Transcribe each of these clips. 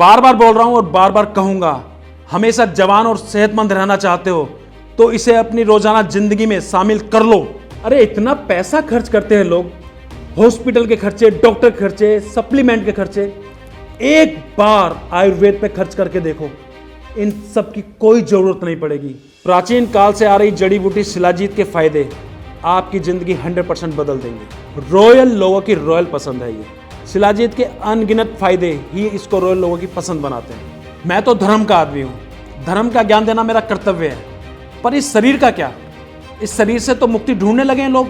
बार बार बोल रहा हूं और बार बार कहूंगा, हमेशा जवान और सेहतमंद रहना चाहते हो तो इसे अपनी रोजाना जिंदगी में शामिल कर लो। अरे इतना पैसा खर्च करते हैं लोग, हॉस्पिटल के खर्चे, डॉक्टर के खर्चे, सप्लीमेंट के खर्चे। एक बार आयुर्वेद पे खर्च करके देखो, इन सब की कोई जरूरत नहीं पड़ेगी। प्राचीन काल से आ रही जड़ी बूटी शिलाजीत के फायदे आपकी जिंदगी 100% बदल देंगे। रॉयल लोगों की रॉयल पसंद है ये। शिलाजीत के अनगिनत फायदे ही इसको रॉयल लोगों की पसंद बनाते हैं। मैं तो धर्म का आदमी हूँ, धर्म का ज्ञान देना मेरा कर्तव्य है, पर इस शरीर का क्या? इस शरीर से तो मुक्ति ढूंढने लगे हैं लोग,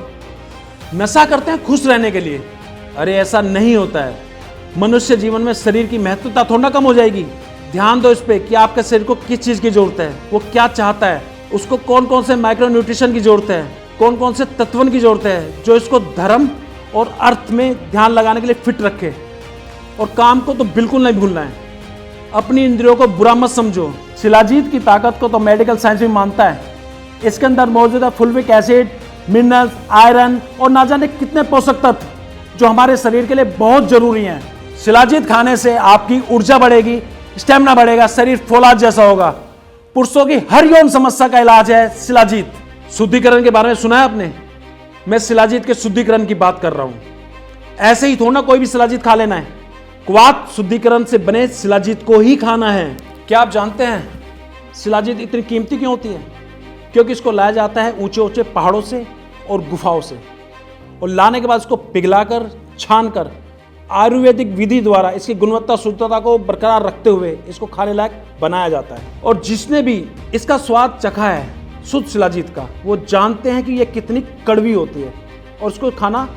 नशा करते हैं खुश रहने के लिए। अरे ऐसा नहीं होता है। मनुष्य जीवन में शरीर की महत्वता थोड़ा ना कम हो जाएगी। ध्यान दो इस पे कि आपके शरीर को किस चीज की जरूरत है, वो क्या चाहता है, उसको कौन कौन से माइक्रो न्यूट्रिशन की जरूरत है, कौन कौन से तत्वन की जरूरत है, जो इसको धर्म और अर्थ में ध्यान लगाने के लिए फिट रखे। और काम को तो बिल्कुल नहीं भूलना है। अपनी इंद्रियों को बुरा मत समझो। शिलाजीत की ताकत को तो मेडिकल साइंस भी मानता है। इसके अंदर मौजूद है फुल्विक एसिड, मिनरल्स, आयरन और ना जाने कितने पोषक तत्व जो हमारे शरीर के लिए बहुत जरूरी हैं। शिलाजीत खाने से आपकी ऊर्जा बढ़ेगी, स्टेमिना बढ़ेगा, शरीर फौलाद जैसा होगा। पुरुषों की हर यौन समस्या का इलाज है शिलाजीत। शुद्धिकरण के बारे में सुना है आपने? मैं शिलाजीत के शुद्धिकरण की बात कर रहा हूं। ऐसे ही थोड़ा कोई भी शिलाजीत खा लेना है। क्वाथ शुद्धिकरण से बने शिलाजीत को ही खाना है। क्या आप जानते हैं शिलाजीत इतनी कीमती क्यों होती है? क्योंकि इसको लाया जाता है ऊंचे ऊंचे पहाड़ों से और गुफाओं से, और लाने के बाद इसको पिघलाकर, छानकर आयुर्वेदिक विधि द्वारा इसकी गुणवत्ता, शुद्धता को बरकरार रखते हुए इसको खाने लायक बनाया जाता है। और जिसने भी इसका स्वाद चखा है शुद्ध शिलाजीत का, वो जानते हैं कि ये कितनी कड़वी होती है और इसको खाना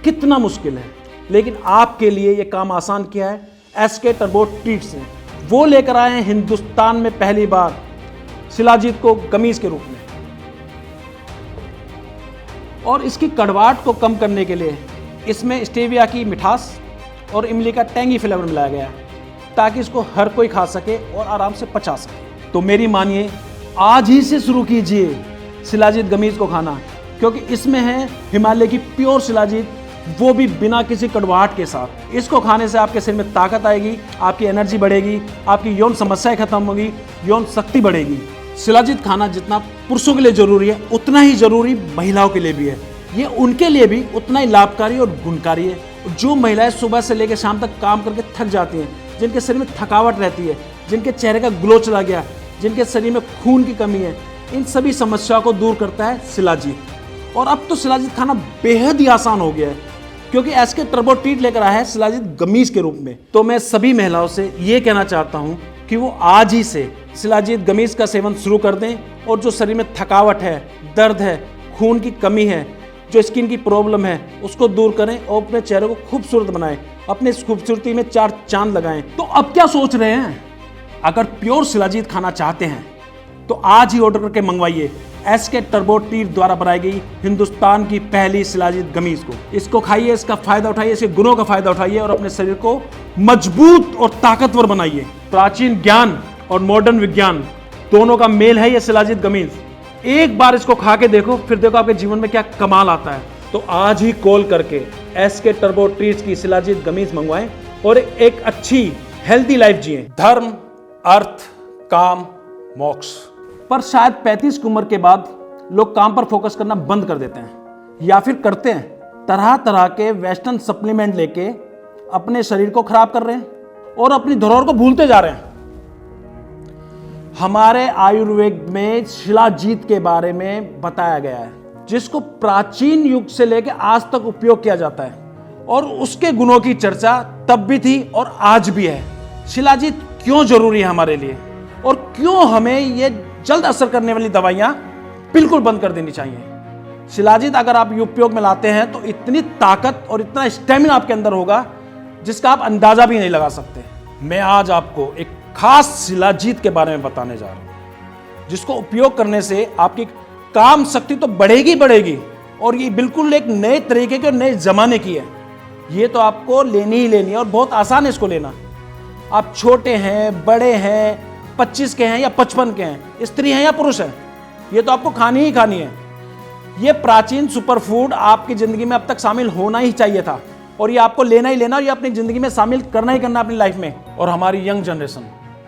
कितना मुश्किल है। लेकिन आपके लिए ये काम आसान किया है एसके टर्बो ट्रीट्स ने। वो लेकर आए हैं हिंदुस्तान में पहली बार शिलाजीत को गमीज के रूप में। और इसकी कड़वाहट को कम करने के लिए इसमें स्टेविया की मिठास और इमली का टैंगी फ्लेवर मिलाया गया है, ताकि इसको हर कोई खा सके और आराम से पचा सके। तो मेरी मानिए, आज ही से शुरू कीजिए शिलाजीत गमीज को खाना, क्योंकि इसमें है हिमालय की प्योर शिलाजीत, वो भी बिना किसी कड़वाहट के साथ। इसको खाने से आपके शरीर में ताकत आएगी, आपकी एनर्जी बढ़ेगी, आपकी यौन समस्याएं खत्म होगी, यौन शक्ति बढ़ेगी। शिलाजीत खाना जितना पुरुषों के लिए जरूरी है, उतना ही जरूरी महिलाओं के लिए भी है। ये उनके लिए भी उतना ही लाभकारी और गुणकारी है। जो महिलाएं सुबह से लेकर शाम तक काम करके थक जाती हैं, जिनके शरीर में थकावट रहती है, जिनके चेहरे का ग्लो चला गया, जिनके शरीर में खून की कमी है, इन सभी समस्याओं को दूर करता है शिलाजीत। और अब तो शिलाजीत खाना बेहद ही आसान हो गया है, क्योंकि एसके टर्बो ट्रीट लेकर आया है शिलाजीत गमीज के रूप में। तो मैं सभी महिलाओं से ये कहना चाहता हूँ कि वो आज ही से शिलाजीत गमीज का सेवन शुरू कर दें, और जो शरीर में थकावट है, दर्द है, खून की कमी है, जो स्किन की प्रॉब्लम है, उसको दूर करें और अपने चेहरे को खूबसूरत बनाएं, अपने इस खूबसूरती में 4 चांद लगाएं। तो अब क्या सोच रहे हैं? अगर प्योर शिलाजीत खाना चाहते हैं तो आज ही ऑर्डर करके मंगवाइए एसके टर्बो ट्रीट द्वारा बनाई गई हिंदुस्तान की पहली शिलाजीत गमीज को। इसको खाइए, इसका फायदा उठाइए, इसके गुणों का फायदा उठाइए और अपने शरीर को मजबूत और ताकतवर बनाइए। प्राचीन ज्ञान और मॉडर्न विज्ञान दोनों का मेल है ये शिलाजीत गमीज। एक बार इसको खा के देखो, फिर देखो आपके जीवन में क्या कमाल आता है। तो आज ही कॉल करके एसके टर्बो ट्रीट्स की शिलाजीत गमीज मंगवाएं और एक अच्छी हेल्दी लाइफ जिएं। धर्म, अर्थ, काम, मोक्ष। पर शायद 35 की उम्र के बाद लोग काम पर फोकस करना बंद कर देते हैं, या फिर करते हैं तरह तरह के वेस्टर्न सप्लीमेंट लेके अपने शरीर को खराब कर रहे हैं और अपनी धरोहर को भूलते जा रहे हैं। हमारे आयुर्वेद में शिलाजीत के बारे में बताया गया है, जिसको प्राचीन युग से लेकर आज तक उपयोग किया जाता है, और उसके गुणों की चर्चा तब भी थी और आज भी है। शिलाजीत क्यों जरूरी है हमारे लिए, और क्यों हमें ये जल्द असर करने वाली दवाइयां बिल्कुल बंद कर देनी चाहिए। शिलाजीत अगर आप उपयोग में लाते हैं तो इतनी ताकत और इतना स्टेमिना आपके अंदर होगा जिसका आप अंदाजा भी नहीं लगा सकते। मैं आज आपको एक खास शिलाजीत के बारे में बताने जा रहा हूं, जिसको उपयोग करने से आपकी काम शक्ति तो बढ़ेगी बढ़ेगी, और ये बिल्कुल एक नए तरीके के, नए जमाने की है। ये तो आपको लेनी ही लेनी है, और बहुत आसान है इसको लेना। आप छोटे हैं, बड़े हैं, 25 के हैं या 55 के हैं, स्त्री हैं या पुरुष हैं, ये तो आपको खानी ही खानी है। ये प्राचीन सुपरफूड आपकी जिंदगी में अब तक शामिल होना ही चाहिए था, और ये आपको लेना ही लेना, और ये अपनी जिंदगी में शामिल करना ही करना अपनी लाइफ में। और हमारी यंग जनरेशन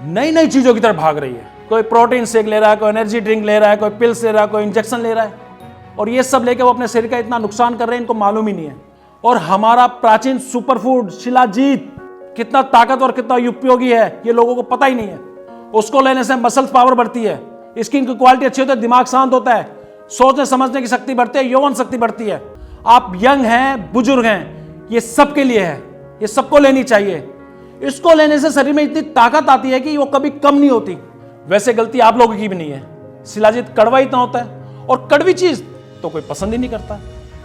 नई नई चीजों की तरफ भाग रही है। कोई प्रोटीन शेक ले रहा है, कोई एनर्जी ड्रिंक ले रहा है, कोई पिल्स ले रहा है, कोई इंजेक्शन ले रहा है, और ये सब लेके वो अपने शरीर का इतना नुकसान कर रहे हैं, इनको मालूम ही नहीं है। और हमारा प्राचीन सुपरफूड शिलाजीत कितना ताकतवर, कितना उपयोगी है, ये लोगों को पता ही नहीं है। उसको लेने से मसल्स पावर बढ़ती है, स्किन की क्वालिटी अच्छी होती है, दिमाग शांत होता है, सोचने समझने की शक्ति बढ़ती है, यौवन शक्ति बढ़ती है। आप यंग हैं, बुजुर्ग हैं, ये सबके लिए है, ये सबको लेनी चाहिए। इसको लेने से शरीर में इतनी ताकत आती है कि वो कभी कम नहीं होती। वैसे गलती आप लोगों की भी नहीं है, शिलाजीत कड़वा इतना होता है, और कड़वी चीज तो कोई पसंद ही नहीं करता,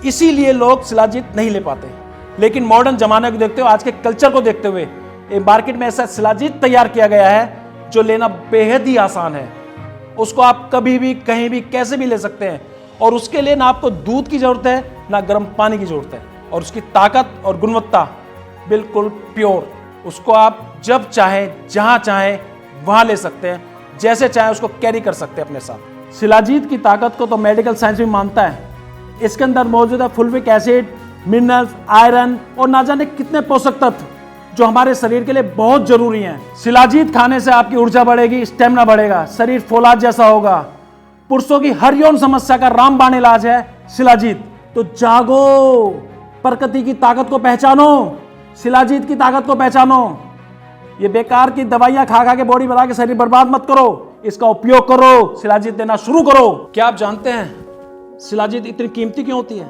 इसीलिए लोग शिलाजीत नहीं ले पाते। लेकिन मॉडर्न जमाने को देखते हुए, आज के कल्चर को देखते हुए, एक मार्केट में ऐसा शिलाजीत तैयार किया गया है जो लेना बेहद ही आसान है। उसको आप कभी भी, कहीं भी, कैसे भी ले सकते हैं, और उसके लिए ना आपको दूध की जरूरत है, ना गर्म पानी की जरूरत है, और उसकी ताकत और गुणवत्ता बिल्कुल प्योर। उसको आप जब चाहे, जहां चाहे वहां ले सकते हैं, जैसे चाहे उसको कैरी कर सकते हैं अपने साथ। शिलाजीत की ताकत को तो मेडिकल साइंस भी मानता है। इसके अंदर मौजूद है फुल्विक एसिड, मिनरल्स, आयरन और ना जाने कितने पोषक तत्व जो हमारे शरीर के लिए बहुत जरूरी हैं। शिलाजीत खाने से आपकी ऊर्जा बढ़ेगी, स्टेमिना बढ़ेगा, शरीर फौलाद जैसा होगा। पुरुषों की हर यौन समस्या का रामबाण इलाज है शिलाजीत। तो जागो, प्रकृति की ताकत को पहचानो, शिलाजीत की ताकत को पहचानो। ये बेकार की दवाइयां खा खा के बॉडी बना के शरीर बर्बाद मत करो, इसका उपयोग करो, शिलाजीत देना शुरू करो। क्या आप जानते हैं शिलाजीत इतनी कीमती क्यों होती है?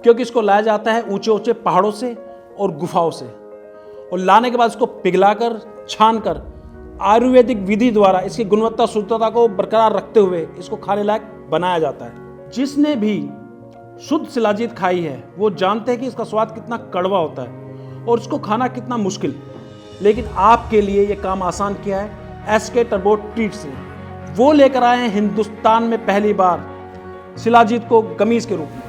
क्योंकि इसको लाया जाता है ऊंचे ऊंचे पहाड़ों से और गुफाओं से, और लाने के बाद इसको पिघलाकर, छानकर आयुर्वेदिक विधि द्वारा इसकी गुणवत्ता, शुद्धता को बरकरार रखते हुए इसको खाने लायक बनाया जाता है। जिसने भी शुद्ध शिलाजीत खाई है वो जानते हैं कि इसका स्वाद कितना कड़वा होता है और इसको खाना कितना मुश्किल। लेकिन आपके लिए ये काम आसान किया है SK टर्बो ट्रीट्स ने। वो लेकर आए हैं हिंदुस्तान में पहली बार शिलाजीत को गमीज के रूप में,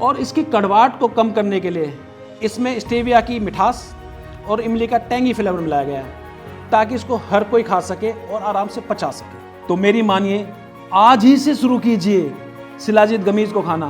और इसकी कड़वाहट को कम करने के लिए इसमें स्टेविया की मिठास और इमली का टैंगी फ्लेवर मिलाया गया है, ताकि इसको हर कोई खा सके और आराम से पचा सके। तो मेरी मानिए, आज ही से शुरू कीजिए शिलाजीत गमीज को खाना।